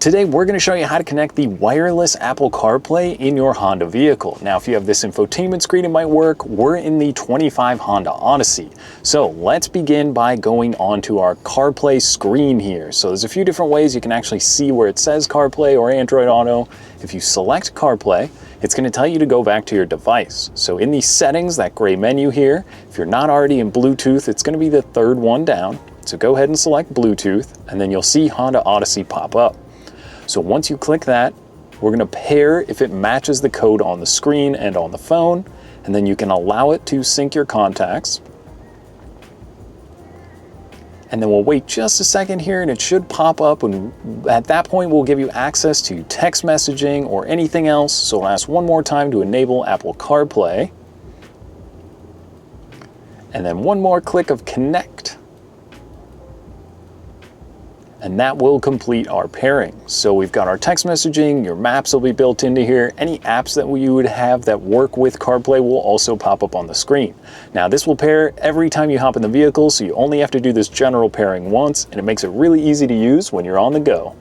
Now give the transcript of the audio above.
Today we're going to show you how to connect the wireless Apple CarPlay in your Honda vehicle. Now if you have this infotainment screen, it might work. We're in the 25 Honda Odyssey. So let's begin by going onto our CarPlay screen here. So there's a few different ways you can actually see where it says CarPlay or Android Auto. If you select CarPlay, it's going to tell you to go back to your device. So in the settings, that gray menu here, if you're not already in Bluetooth, it's going to be the third one down. So go ahead and select Bluetooth, and then you'll see Honda Odyssey pop up. So once you click that, we're going to pair if it matches the code on the screen and on the phone, and then you can allow it to sync your contacts. And then we'll wait just a second here and it should pop up, and at that point we'll give you access to text messaging or anything else. So we'll ask one more time to enable Apple CarPlay. And then one more click of connect. And that will complete our pairing. So we've got our text messaging, your maps will be built into here. Any apps that you would have that work with CarPlay will also pop up on the screen. Now this will pair every time you hop in the vehicle, so you only have to do this general pairing once, and it makes it really easy to use when you're on the go.